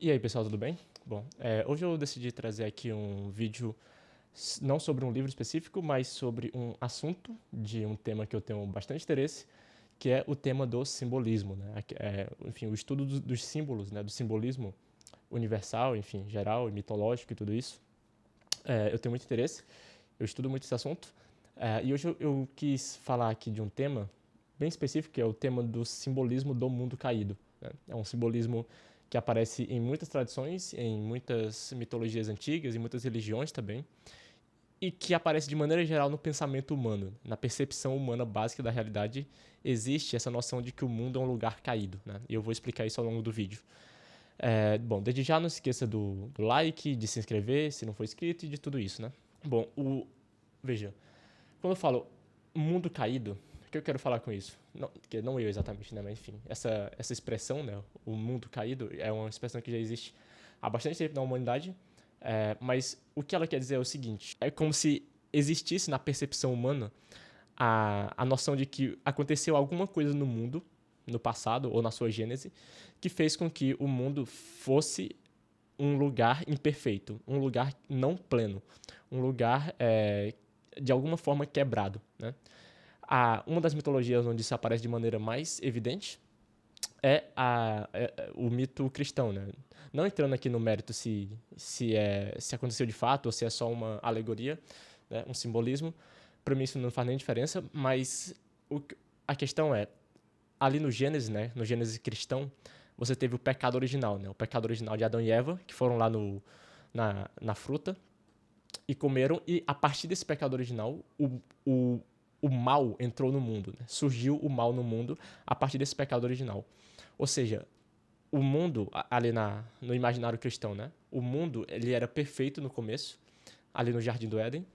E aí, pessoal, tudo bem? Bom, hoje eu decidi trazer aqui um vídeo não sobre um livro específico, mas sobre um assunto de um tema que eu tenho bastante interesse, que é o tema do simbolismo, né? Enfim, o estudo dos símbolos, né? Do simbolismo universal, enfim, geral e mitológico e tudo isso. Eu tenho muito interesse, eu estudo muito esse assunto, e hoje eu quis falar aqui de um tema bem específico, que é o tema do simbolismo do mundo caído, né? É um simbolismo que aparece em muitas tradições, em muitas mitologias antigas, em muitas religiões também, e que aparece de maneira geral no pensamento humano, na percepção humana básica da realidade, existe essa noção de que o mundo é um lugar caído, né? E eu vou explicar isso ao longo do vídeo. Bom, desde já não se esqueça do like, de se inscrever, se não for inscrito, e de tudo isso, né? Bom, veja, quando eu falo mundo caído, o que eu quero falar com isso? Não, que não eu exatamente, né? Mas enfim, essa expressão, né? O mundo caído é uma expressão que já existe há bastante tempo na humanidade, mas o que ela quer dizer é o seguinte: é como se existisse na percepção humana a noção de que aconteceu alguma coisa no mundo, no passado ou na sua gênese, que fez com que o mundo fosse um lugar imperfeito, um lugar não pleno, um lugar de alguma forma quebrado, né? Uma das mitologias onde isso aparece de maneira mais evidente é o mito cristão, né? Não entrando aqui no mérito se aconteceu de fato ou se é só uma alegoria, né? Um simbolismo. Para mim isso não faz nem diferença, mas o, a questão é, ali no Gênesis, né? No Gênesis cristão, você teve o pecado original, né? O pecado original de Adão e Eva, que foram lá na fruta e comeram, e a partir desse pecado original, o mal entrou no mundo, né? Surgiu o mal no mundo a partir desse pecado original. Ou seja, o mundo, ali no imaginário cristão, né? O mundo, ele era perfeito no começo, ali no Jardim do Éden.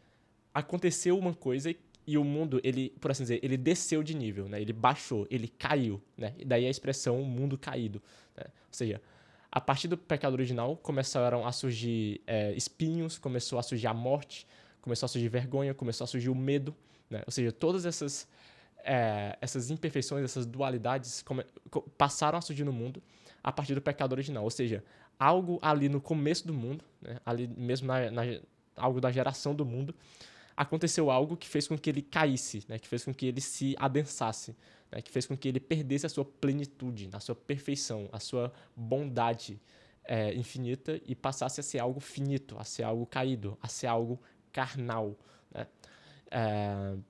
Aconteceu uma coisa e o mundo, ele, por assim dizer, ele desceu de nível, né? Ele baixou, ele caiu, né? E daí a expressão mundo caído, né? Ou seja, a partir do pecado original começaram a surgir espinhos, começou a surgir a morte, começou a surgir vergonha, começou a surgir o medo, né? Ou seja, todas essas imperfeições, essas dualidades passaram a surgir no mundo a partir do pecado original. Ou seja, algo ali no começo do mundo, né? Ali mesmo algo da geração do mundo, aconteceu algo que fez com que ele caísse, né? Que fez com que ele se adensasse, né? Que fez com que ele perdesse a sua plenitude, a sua perfeição, a sua bondade infinita e passasse a ser algo finito, a ser algo caído, a ser algo carnal, né?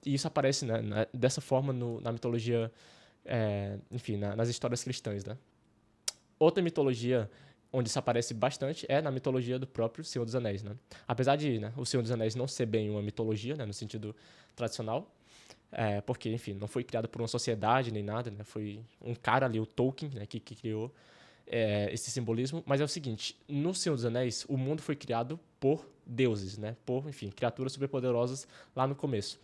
E isso aparece, né, dessa forma na mitologia, enfim, nas histórias cristãs, né? Outra mitologia onde isso aparece bastante é na mitologia do próprio Senhor dos Anéis, né? Apesar de, né, o Senhor dos Anéis não ser bem uma mitologia, né, no sentido tradicional, porque, enfim, não foi criado por uma sociedade nem nada, né? Foi um cara ali, o Tolkien, né, que criou esse simbolismo. Mas é o seguinte, no Senhor dos Anéis, o mundo foi criado por deuses, né? Por, enfim, criaturas superpoderosas lá no começo.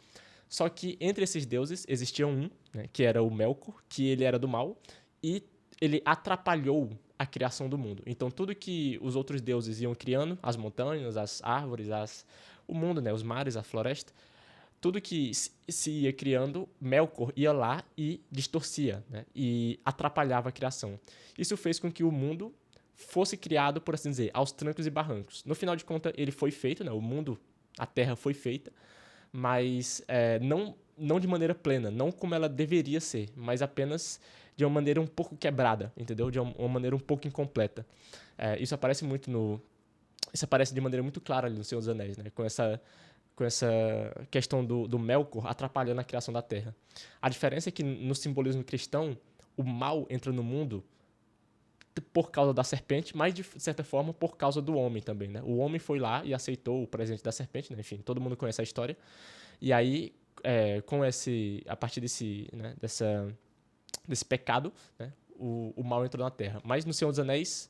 Só que entre esses deuses existia um, né, que era o Melkor, que ele era do mal, e ele atrapalhou a criação do mundo. Então tudo que os outros deuses iam criando, as montanhas, as árvores, o mundo, né, os mares, a floresta, tudo que se ia criando, Melkor ia lá e distorcia, né, e atrapalhava a criação. Isso fez com que o mundo fosse criado, por assim dizer, aos trancos e barrancos. No final de contas, ele foi feito, né, o mundo, a Terra foi feita, mas não de maneira plena, não como ela deveria ser, mas apenas de uma maneira um pouco quebrada, entendeu? De uma maneira um pouco incompleta. Isso aparece muito isso aparece de maneira muito clara ali no Senhor dos Anéis, né? Com essa questão do Melkor atrapalhando a criação da Terra. A diferença é que no simbolismo cristão, o mal entra no mundo por causa da serpente, mas de certa forma por causa do homem também, né? O homem foi lá e aceitou o presente da serpente, né? Enfim, todo mundo conhece a história. E aí, a partir desse pecado, né? O mal entrou na Terra. Mas no Senhor dos Anéis,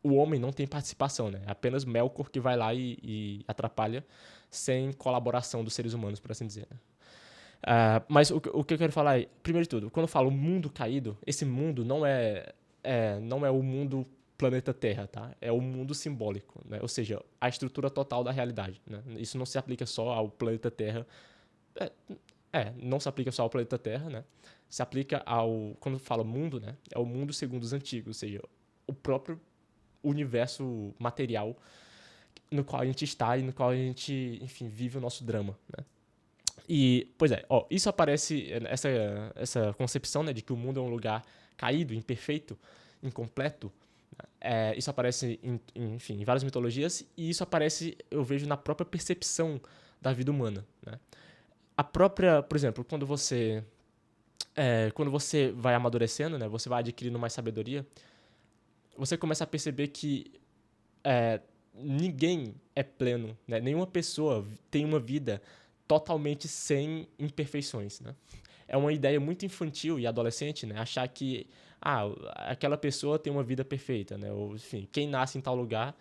o homem não tem participação, né? É apenas Melkor que vai lá e atrapalha sem colaboração dos seres humanos, por assim dizer, né? Mas o que eu quero falar é, primeiro de tudo, quando eu falo mundo caído, esse mundo não é o mundo planeta Terra, tá? É o mundo simbólico, né? Ou seja, a estrutura total da realidade, né? Isso não se aplica só ao planeta Terra. É, não se aplica só ao planeta Terra, né? Se aplica quando fala mundo, né? É o mundo segundo os antigos, ou seja, o próprio universo material no qual a gente está e no qual a gente, enfim, vive o nosso drama, né? E, pois é, isso aparece, essa concepção, né, de que o mundo é um lugar caído, imperfeito, incompleto. Isso aparece, enfim, em várias mitologias, e isso aparece, eu vejo, na própria percepção da vida humana, né? A própria, por exemplo, quando você vai amadurecendo, né, você vai adquirindo mais sabedoria, você começa a perceber que ninguém é pleno, né? Nenhuma pessoa tem uma vida totalmente sem imperfeições, né? É uma ideia muito infantil e adolescente, né? Achar que aquela pessoa tem uma vida perfeita, né? Ou, enfim, quem nasce em tal lugar,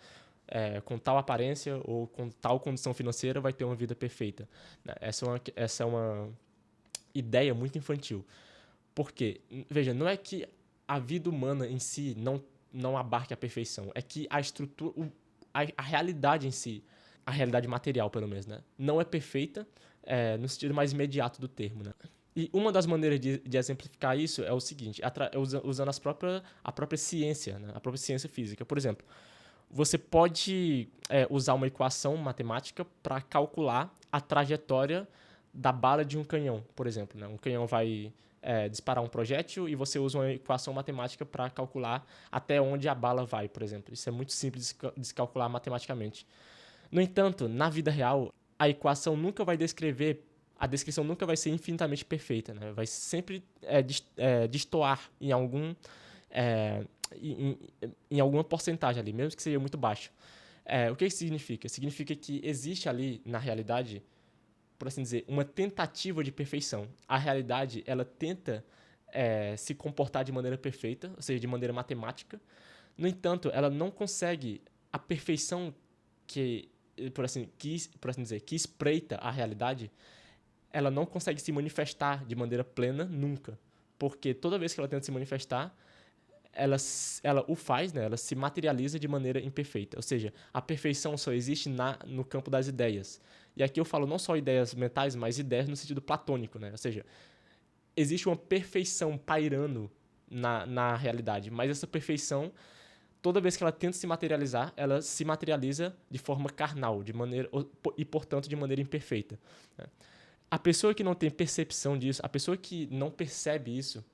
com tal aparência ou com tal condição financeira vai ter uma vida perfeita, né? Essa é uma ideia muito infantil. Porque, veja, não é que a vida humana em si não abarque a perfeição, é que a estrutura, a realidade em si, a realidade material, pelo menos, né, não é perfeita no sentido mais imediato do termo, né? E uma das maneiras de exemplificar isso é o seguinte, usando a própria ciência, né, a própria ciência física. Por exemplo, você pode usar uma equação matemática para calcular a trajetória da bala de um canhão, por exemplo, né? Um canhão vai disparar um projétil e você usa uma equação matemática para calcular até onde a bala vai, por exemplo. Isso é muito simples de se calcular matematicamente. No entanto, na vida real, a equação nunca vai descrever, a descrição nunca vai ser infinitamente perfeita, né? Vai sempre destoar em algum é, em, em alguma porcentagem ali, mesmo que seja muito baixo. O que isso significa? Significa que existe ali, na realidade, por assim dizer, uma tentativa de perfeição. A realidade, ela tenta se comportar de maneira perfeita, ou seja, de maneira matemática. No entanto, ela não consegue a perfeição que, por assim dizer, que espreita a realidade, ela não consegue se manifestar de maneira plena nunca. Porque toda vez que ela tenta se manifestar, ela o faz, né? Ela se materializa de maneira imperfeita. Ou seja, a perfeição só existe no campo das ideias. E aqui eu falo não só ideias mentais, mas ideias no sentido platônico, né? Ou seja, existe uma perfeição pairando na realidade, mas essa perfeição, toda vez que ela tenta se materializar, ela se materializa de forma carnal, e portanto de maneira imperfeita, né? A pessoa que não tem percepção disso, a pessoa que não percebe isso,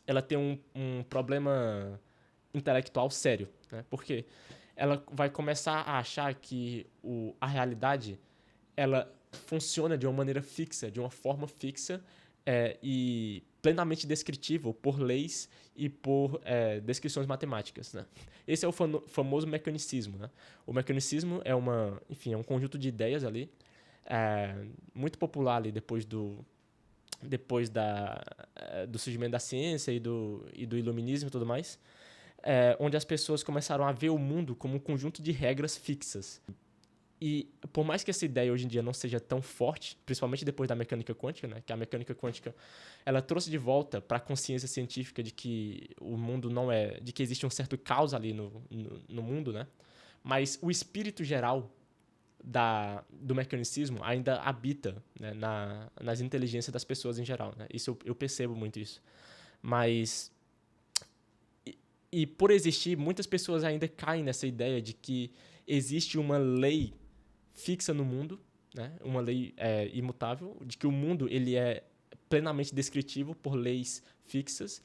ela tem um problema intelectual sério, né? Porque ela vai começar a achar que a realidade ela funciona de uma maneira fixa, de uma forma fixa e plenamente descritível por leis e por descrições matemáticas, né? Esse é o famoso mecanicismo, né? O mecanicismo enfim, é um conjunto de ideias ali muito popular ali do surgimento da ciência e do iluminismo e tudo mais, onde as pessoas começaram a ver o mundo como um conjunto de regras fixas. E por mais que essa ideia hoje em dia não seja tão forte, principalmente depois da mecânica quântica, né, que a mecânica quântica ela trouxe de volta para a consciência científica de que o mundo não é, de que existe um certo caos ali no mundo, né? Mas o espírito geral do mecanicismo ainda habita, né, nas inteligências das pessoas em geral, né? Isso eu percebo muito isso. Mas e por existir, muitas pessoas ainda caem nessa ideia de que existe uma lei fixa no mundo, né? Uma lei imutável, de que o mundo ele é plenamente descritivo por leis fixas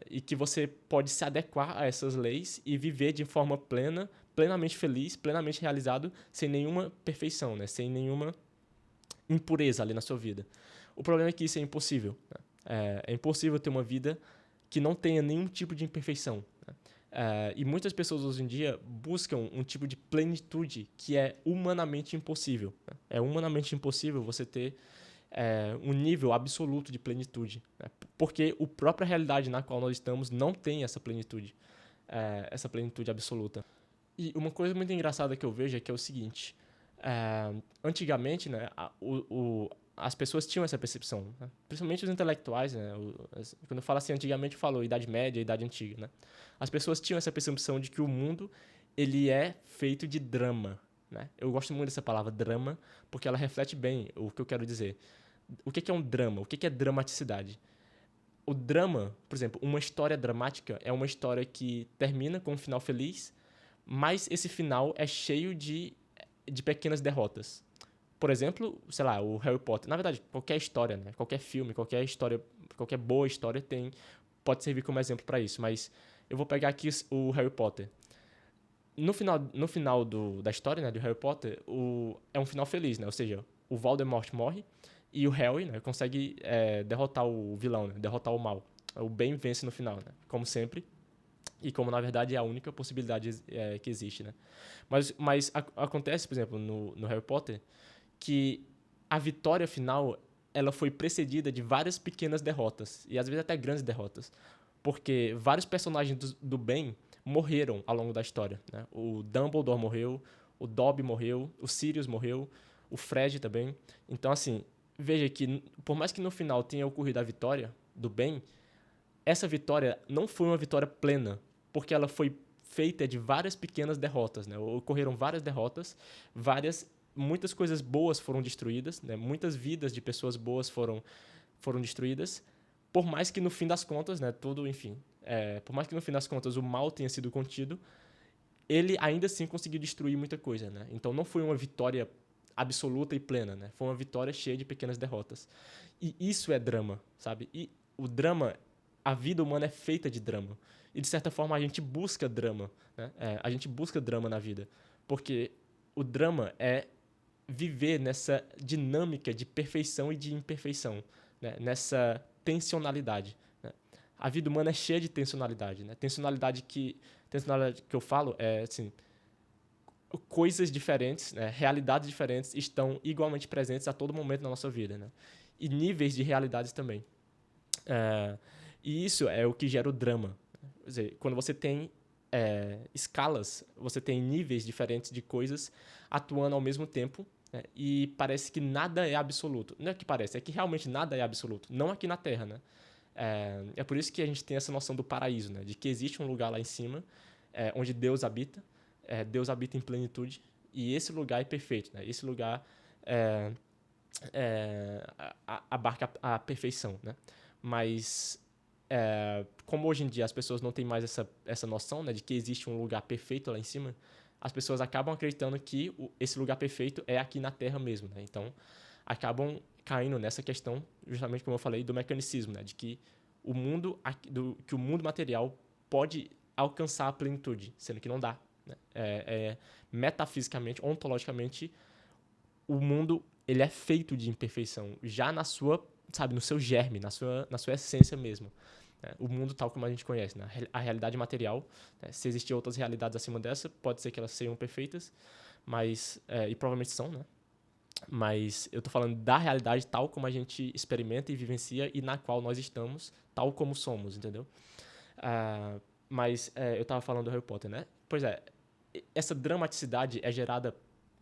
e que você pode se adequar a essas leis e viver de forma plenamente feliz, plenamente realizado, sem nenhuma perfeição, né? Sem nenhuma impureza ali na sua vida. O problema é que isso é impossível, né? É impossível ter uma vida que não tenha nenhum tipo de imperfeição, né? E muitas pessoas hoje em dia buscam um tipo de plenitude que é humanamente impossível, né? É humanamente impossível você ter um nível absoluto de plenitude, né? Porque a própria realidade na qual nós estamos não tem essa plenitude absoluta. E uma coisa muito engraçada que eu vejo é que é o seguinte, antigamente, né, as pessoas tinham essa percepção, né? Principalmente os intelectuais, né? Quando eu falo assim, antigamente eu falo Idade Média, Idade Antiga, né? As pessoas tinham essa percepção de que o mundo ele é feito de drama, né? Eu gosto muito dessa palavra drama porque ela reflete bem o que eu quero dizer. O que é um drama? O que é dramaticidade? o drama, por exemplo, uma história dramática é uma história que termina com um final feliz, mas esse final é cheio de pequenas derrotas. Por exemplo, sei lá, o Harry Potter. Na verdade, qualquer história, né? Qualquer filme, qualquer história, qualquer boa história pode servir como exemplo para isso. Mas eu vou pegar aqui o Harry Potter. No final da história, né, do Harry Potter, é um final feliz, né? Ou seja, o Voldemort morre e o Harry, né, consegue derrotar o vilão, né, derrotar o mal. O bem vence no final, né? Como sempre. E como, na verdade, é a única possibilidade que existe, né? Mas acontece, por exemplo, no Harry Potter, que a vitória final ela foi precedida de várias pequenas derrotas. E às vezes até grandes derrotas. Porque vários personagens do bem morreram ao longo da história, né? O Dumbledore morreu, o Dobby morreu, o Sirius morreu, o Fred também. Então, assim, veja que, por mais que no final tenha ocorrido a vitória do bem, essa vitória não foi uma vitória plena, porque ela foi feita de várias pequenas derrotas, né? Ocorreram várias derrotas, muitas coisas boas foram destruídas, né? Muitas vidas de pessoas boas foram destruídas, por mais que no fim das contas, né, tudo, enfim, por mais que no fim das contas o mal tenha sido contido, ele ainda assim conseguiu destruir muita coisa, né? Então não foi uma vitória absoluta e plena, né? Foi uma vitória cheia de pequenas derrotas. E isso é drama, sabe? E o drama, a vida humana é feita de drama. E de certa forma a gente busca drama, né? A gente busca drama na vida, porque o drama é viver nessa dinâmica de perfeição e de imperfeição, né? Nessa tensionalidade, né? A vida humana é cheia de tensionalidade, né? Tensionalidade que eu falo é assim, coisas diferentes, né? Realidades diferentes estão igualmente presentes a todo momento na nossa vida, né? E níveis de realidades também. E isso é o que gera o drama. Quer dizer, quando você tem escalas, você tem níveis diferentes de coisas atuando ao mesmo tempo, né? E parece que nada é absoluto. Não é que parece, é que realmente nada é absoluto. Não aqui na Terra, né? É por isso que a gente tem essa noção do paraíso, né? De que existe um lugar lá em cima, onde Deus habita. Deus habita em plenitude. E esse lugar é perfeito, né? Esse lugar abarca a perfeição, né? Mas como hoje em dia as pessoas não têm mais essa noção, né, de que existe um lugar perfeito lá em cima, as pessoas acabam acreditando que esse lugar perfeito é aqui na Terra mesmo, né? Então acabam caindo nessa questão, justamente como eu falei, do mecanicismo, né, de que que o mundo material pode alcançar a plenitude, sendo que não dá, né? Metafisicamente, ontologicamente, o mundo ele é feito de imperfeição, já no seu germe, na sua essência mesmo. Né? O mundo tal como a gente conhece, né? A realidade material, né? Se existir outras realidades acima dessa, pode ser que elas sejam perfeitas, e provavelmente são, né? Mas eu tô falando da realidade tal como a gente experimenta e vivencia e na qual nós estamos, tal como somos, entendeu? Mas eu tava falando do Harry Potter, né? Pois é, essa dramaticidade é gerada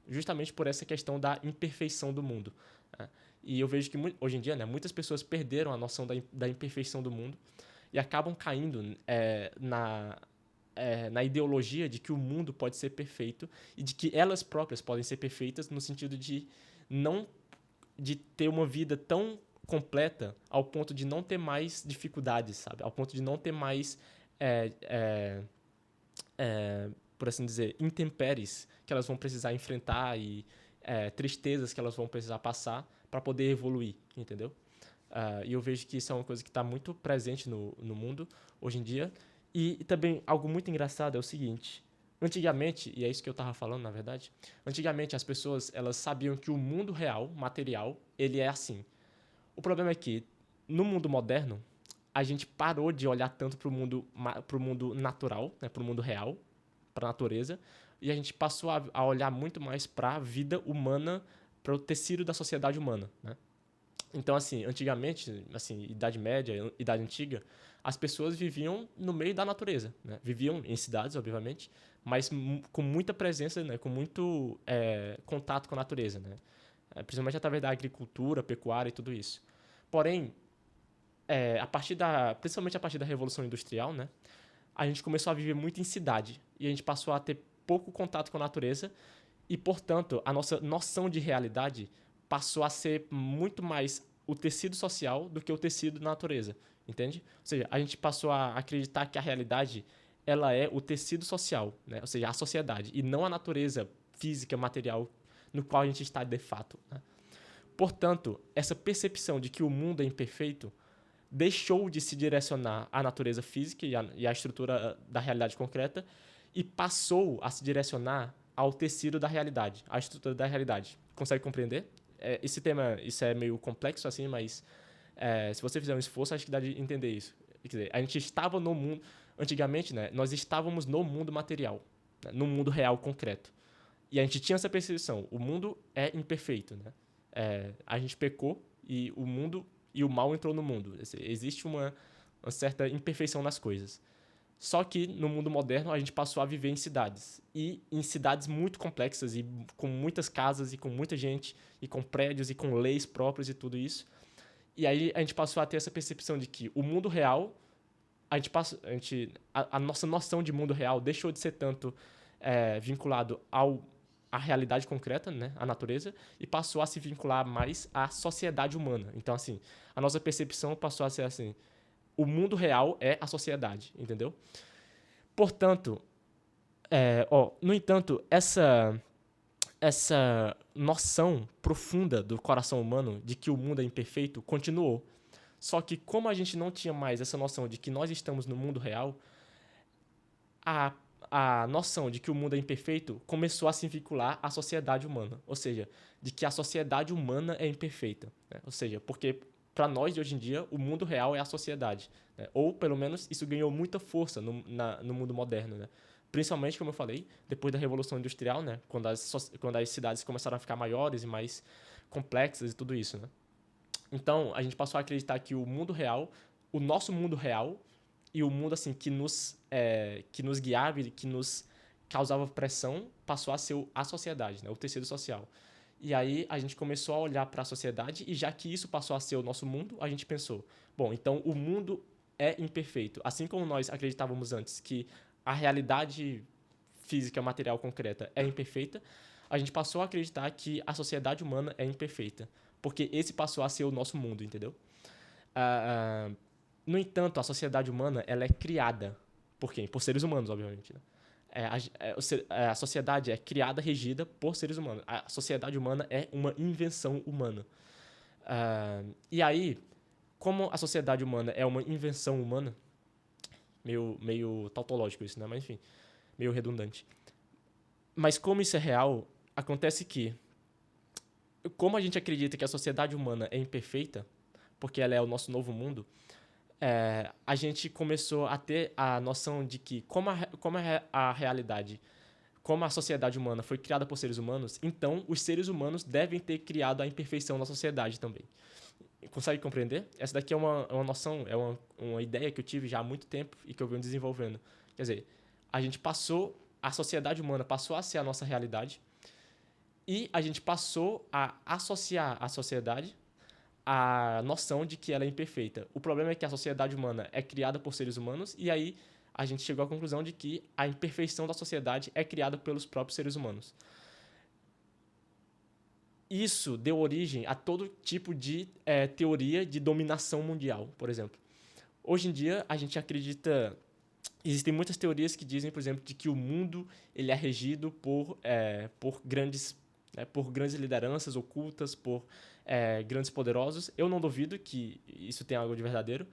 justamente por essa questão da imperfeição do mundo. Né? E eu vejo que hoje em dia, né, muitas pessoas perderam a noção da imperfeição do mundo e acabam caindo na ideologia de que o mundo pode ser perfeito e de que elas próprias podem ser perfeitas no sentido de não de ter uma vida tão completa ao ponto de não ter mais dificuldades, sabe? Ao ponto de não ter mais é, é, por assim dizer, intempéries que elas vão precisar enfrentar e tristezas que elas vão precisar passar para poder evoluir, entendeu? E eu vejo que isso é uma coisa que está muito presente no mundo hoje em dia. E também algo muito engraçado é o seguinte: antigamente, e é isso que eu estava falando, na verdade, antigamente as pessoas elas sabiam que o mundo real, material, ele é assim. O problema é que no mundo moderno a gente parou de olhar tanto pro mundo natural, né, pro mundo real, para a natureza, e a gente passou a olhar muito mais para a vida humana, para o tecido da sociedade humana, né? Então, assim, antigamente, assim, Idade Média, Idade Antiga, as pessoas viviam no meio da natureza, né? Viviam em cidades, obviamente, mas com muita presença, né? Com muito contato com a natureza, né? Principalmente através da agricultura, pecuária e tudo isso. Porém, principalmente a partir da Revolução Industrial, né? A gente começou a viver muito em cidade e a gente passou a ter pouco contato com a natureza e, portanto, a nossa noção de realidade passou a ser muito mais o tecido social do que o tecido da natureza. entende? Ou seja, a gente passou a acreditar que a realidade ela é o tecido social, né? Ou seja, a sociedade, e não a natureza física, material no qual a gente está de fato, né? Portanto, essa percepção de que o mundo é imperfeito deixou de se direcionar à natureza física e à estrutura da realidade concreta e passou a se direcionar ao tecido da realidade, à estrutura da realidade. Consegue compreender? Esse tema, isso é meio complexo assim, mas se você fizer um esforço, acho que dá de entender isso. Quer dizer, a gente estava no mundo, antigamente, né, nós estávamos no mundo material, né, no mundo real concreto. E a gente tinha essa percepção, o mundo é imperfeito, né? A gente pecou e o mundo e o mal entrou no mundo. Existe uma certa imperfeição nas coisas. Só que no mundo moderno a gente passou a viver em cidades. E em cidades muito complexas e com muitas casas e com muita gente e com prédios e com leis próprias e tudo isso. E aí a gente passou a ter essa percepção de que o mundo real, a nossa noção de mundo real deixou de ser tanto vinculado à realidade concreta, né, à natureza, e passou a se vincular mais à sociedade humana. Então, assim, a nossa percepção passou a ser assim, o mundo real é a sociedade, entendeu? Portanto, no entanto, essa noção profunda do coração humano de que o mundo é imperfeito continuou. Só que como a gente não tinha mais essa noção de que nós estamos no mundo real, a, a noção de que o mundo é imperfeito começou a se vincular à sociedade humana. Ou seja, de que a sociedade humana é imperfeita. Né? Ou seja, porque para nós de hoje em dia, o mundo real é a sociedade. Né? Ou, pelo menos, isso ganhou muita força no mundo moderno. Né? Principalmente, como eu falei, depois da Revolução Industrial, né? Quando as cidades começaram a ficar maiores e mais complexas e tudo isso. Né? Então, a gente passou a acreditar que o mundo real, o nosso mundo real e o mundo assim que nos guiava e que nos causava pressão passou a ser a sociedade, né? O tecido social. E aí a gente começou a olhar para a sociedade e já que isso passou a ser o nosso mundo, a gente pensou, bom, então o mundo é imperfeito. Assim como nós acreditávamos antes que a realidade física, material, concreta é imperfeita, a gente passou a acreditar que a sociedade humana é imperfeita. Porque esse passou a ser o nosso mundo, entendeu? Ah, no entanto, a sociedade humana ela é criada por quem? Por seres humanos, obviamente. Né? A sociedade é criada, regida por seres humanos. A sociedade humana é uma invenção humana. E aí, como a sociedade humana é uma invenção humana, meio tautológico isso, né? Mas enfim, meio redundante. Mas como isso é real, acontece que, como a gente acredita que a sociedade humana é imperfeita, porque ela é o nosso novo mundo, a gente começou a ter a noção de que, a realidade, como a sociedade humana foi criada por seres humanos, então os seres humanos devem ter criado a imperfeição na sociedade também. Consegue compreender? Essa daqui é uma noção, uma ideia que eu tive já há muito tempo e que eu venho desenvolvendo. Quer dizer, a sociedade humana passou a ser a nossa realidade e a gente passou a associar a sociedade a noção de que ela é imperfeita. O problema é que a sociedade humana é criada por seres humanos e aí a gente chegou à conclusão de que a imperfeição da sociedade é criada pelos próprios seres humanos. Isso deu origem a todo tipo de teoria de dominação mundial, por exemplo. Hoje em dia, a gente acredita... Existem muitas teorias que dizem, por exemplo, de que o mundo ele é regido por grandes lideranças ocultas, por grandes poderosos. Eu não duvido que isso tenha algo de verdadeiro.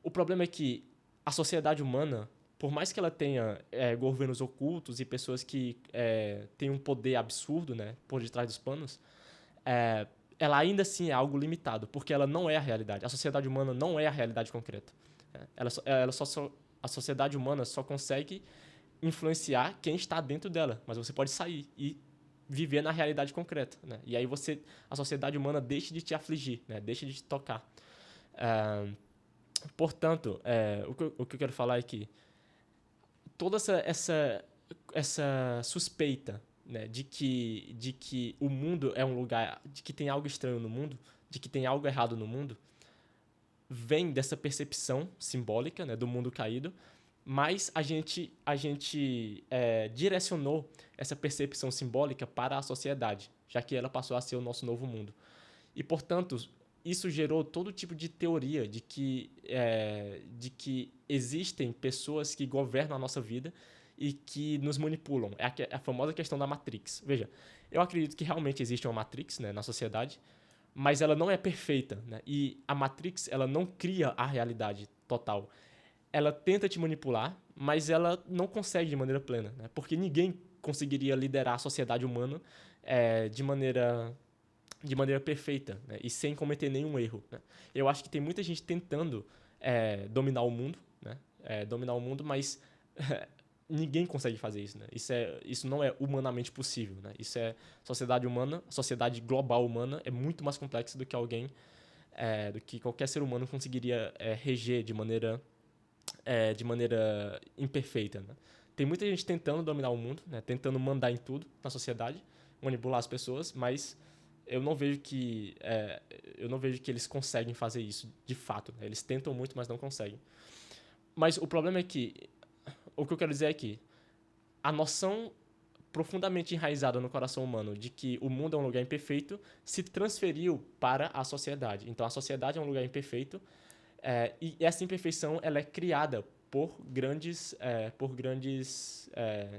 O problema é que a sociedade humana, por mais que ela tenha governos ocultos e pessoas que têm um poder absurdo, né, por detrás dos panos, ela ainda assim é algo limitado, porque ela não é a realidade. A sociedade humana não é a realidade concreta. A sociedade humana só consegue influenciar quem está dentro dela, mas você pode sair e viver na realidade concreta, né? E aí a sociedade humana deixa de te afligir, né? Deixa de te tocar. Portanto, o que eu quero falar é que toda essa suspeita, né, de que o mundo é um lugar, de que tem algo estranho no mundo, de que tem algo errado no mundo, vem dessa percepção simbólica, né, do mundo caído, mas a gente direcionou essa percepção simbólica para a sociedade, já que ela passou a ser o nosso novo mundo. E, portanto, isso gerou todo tipo de teoria de que existem pessoas que governam a nossa vida e que nos manipulam. É a famosa questão da Matrix. Veja, eu acredito que realmente existe uma Matrix, né, na sociedade, mas ela não é perfeita, né? E a Matrix, ela não cria a realidade total. Ela tenta te manipular, mas ela não consegue de maneira plena, né? Porque ninguém conseguiria liderar a sociedade humana de maneira perfeita, né? E sem cometer nenhum erro, né? Eu acho que tem muita gente tentando dominar o mundo, né? Dominar o mundo, mas ninguém consegue fazer isso, né? Isso não é humanamente possível, né? Isso é sociedade humana, sociedade global humana é muito mais complexa do que qualquer ser humano conseguiria reger de maneira imperfeita, né? Tem muita gente tentando dominar o mundo, né? Tentando mandar em tudo na sociedade, manipular as pessoas, mas eu não vejo que eu não vejo que eles conseguem fazer isso de fato, né? Eles tentam muito, mas não conseguem. Mas o problema é que o que eu quero dizer é que a noção profundamente enraizada no coração humano de que o mundo é um lugar imperfeito se transferiu para a sociedade. Então a sociedade é um lugar imperfeito, e essa imperfeição ela é criada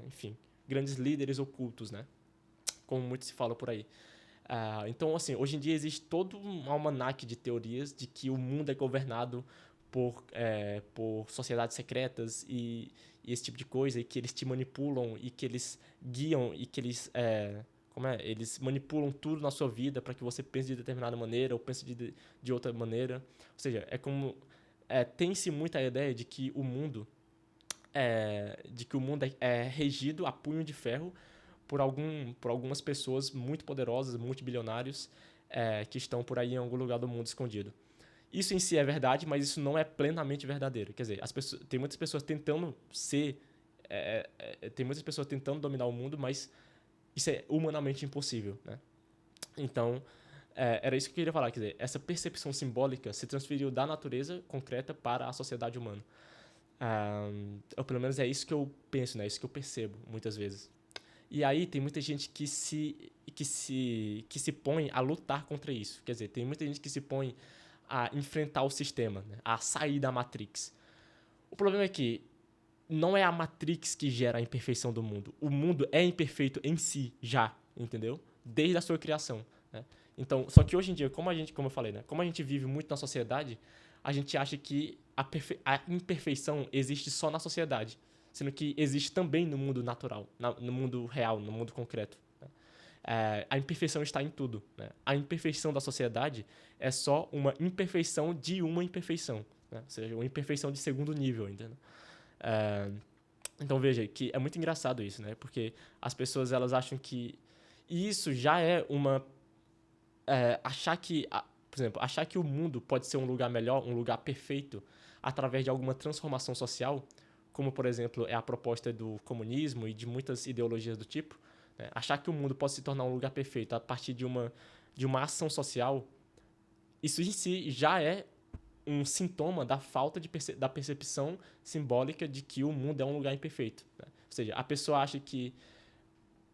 enfim, grandes líderes ocultos, né? Como muito se fala por aí. Então, assim, hoje em dia existe todo um almanaque de teorias de que o mundo é governado por sociedades secretas e esse tipo de coisa, e que eles te manipulam, e que eles guiam, e que eles manipulam tudo na sua vida para que você pense de determinada maneira ou pense de outra maneira. Ou seja, tem-se muita ideia de que o mundo é regido a punho de ferro por algumas pessoas muito poderosas, multibilionários, que estão por aí em algum lugar do mundo escondido. Isso em si é verdade, mas isso não é plenamente verdadeiro. Quer dizer, tem muitas pessoas tentando tem muitas pessoas tentando dominar o mundo, mas isso é humanamente impossível, né? Então, era isso que eu queria falar. Quer dizer, essa percepção simbólica se transferiu da natureza concreta para a sociedade humana. Ou pelo menos é isso que eu penso, né? Isso que eu percebo muitas vezes. E aí tem muita gente que se põe a lutar contra isso. Quer dizer, tem muita gente que se põe a enfrentar o sistema, né? A sair da Matrix. O problema é que não é a Matrix que gera a imperfeição do mundo. O mundo é imperfeito em si já, entendeu? Desde a sua criação, né? Então, só que hoje em dia, como eu falei, né? Como a gente vive muito na sociedade, a gente acha que a imperfeição existe só na sociedade, sendo que existe também no mundo natural, no mundo real, no mundo concreto, né? A imperfeição está em tudo, né? A imperfeição da sociedade é só uma imperfeição de uma imperfeição, né? Ou seja, uma imperfeição de segundo nível, entendeu? É, então veja que é muito engraçado isso, né? Porque as pessoas elas acham que isso já é por exemplo, achar que o mundo pode ser um lugar melhor, um lugar perfeito, através de alguma transformação social, como por exemplo é a proposta do comunismo e de muitas ideologias do tipo, né? Achar que o mundo pode se tornar um lugar perfeito a partir de uma ação social, isso em si já é um sintoma da falta da percepção simbólica de que o mundo é um lugar imperfeito, né? Ou seja, a pessoa acha que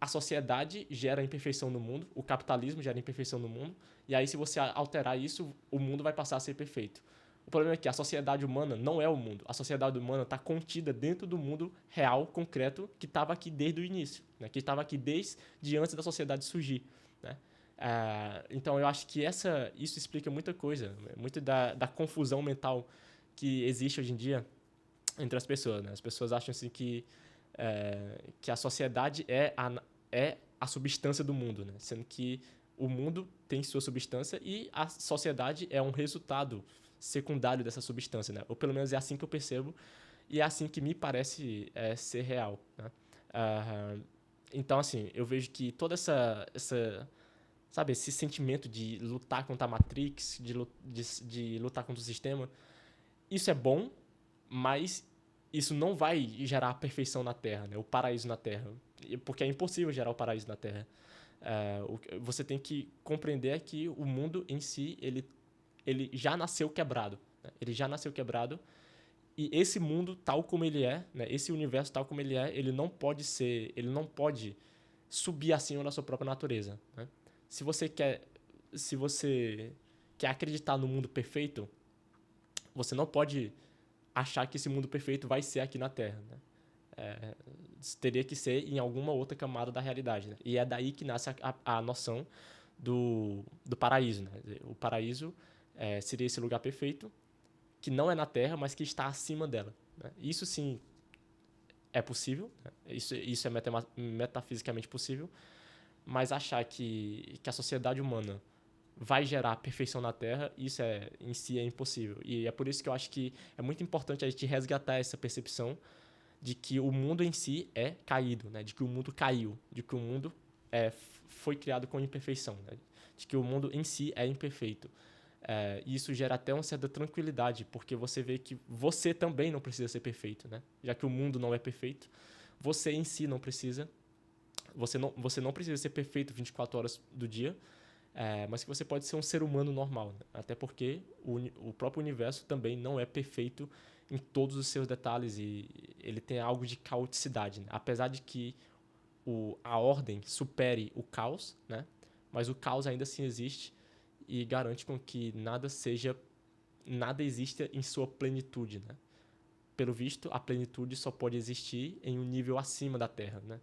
a sociedade gera imperfeição no mundo, o capitalismo gera imperfeição no mundo, e aí se você alterar isso, o mundo vai passar a ser perfeito. O problema é que a sociedade humana não é o mundo. A sociedade humana está contida dentro do mundo real, concreto, que estava aqui desde o início, né? Que estava aqui desde antes da sociedade surgir, né? Então eu acho que isso explica muita coisa, muito da confusão mental que existe hoje em dia entre as pessoas, né? As pessoas acham assim que a sociedade é a substância do mundo, né? Sendo que o mundo tem sua substância e a sociedade é um resultado secundário dessa substância, né? Ou pelo menos é assim que eu percebo e é assim que me parece ser real, né? Ah, então, assim, eu vejo que toda sabe, esse sentimento de lutar contra a Matrix, de lutar contra o sistema, isso é bom, mas isso não vai gerar a perfeição na Terra, né? O paraíso na Terra. Porque é impossível gerar o paraíso na Terra. O que você tem que compreender que o mundo em si, ele já nasceu quebrado, né? Ele já nasceu quebrado e esse mundo tal como ele é, né? Esse universo tal como ele é, ele não pode subir acima da sua própria natureza, né? Se você quer acreditar no mundo perfeito, você não pode achar que esse mundo perfeito vai ser aqui na Terra, né? Teria que ser em alguma outra camada da realidade, né? E é daí que nasce a noção do paraíso, né? O paraíso seria esse lugar perfeito, que não é na Terra, mas que está acima dela, né? Isso sim é possível, né? Isso é metafisicamente possível, mas achar que a sociedade humana vai gerar perfeição na Terra, isso em si é impossível. E é por isso que eu acho que é muito importante a gente resgatar essa percepção de que o mundo em si é caído, né? De que o mundo caiu, de que o mundo foi criado com imperfeição, né? De que o mundo em si é imperfeito. E isso gera até uma certa tranquilidade, porque você vê que você também não precisa ser perfeito, né? Já que o mundo não é perfeito, você em si não precisa. Você não precisa ser perfeito 24 horas do dia, mas que você pode ser um ser humano normal, né? Até porque o próprio universo também não é perfeito em todos os seus detalhes e ele tem algo de caoticidade, né? Apesar de que a ordem supere o caos, né? Mas o caos ainda assim existe e garante com que nada exista em sua plenitude, né? Pelo visto, a plenitude só pode existir em um nível acima da Terra, né?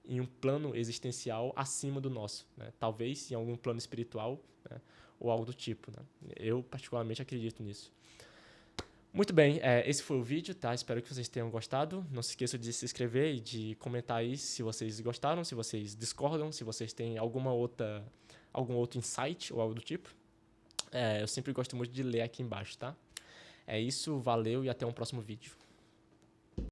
Em um plano existencial acima do nosso, né? Talvez em algum plano espiritual, né? Ou algo do tipo, né? Eu particularmente acredito nisso. Muito bem, esse foi o vídeo, tá? Espero que vocês tenham gostado. Não se esqueçam de se inscrever e de comentar aí se vocês gostaram, se vocês discordam, se vocês têm algum outro insight ou algo do tipo. Eu sempre gosto muito de ler aqui embaixo, tá? É isso, valeu e até um próximo vídeo.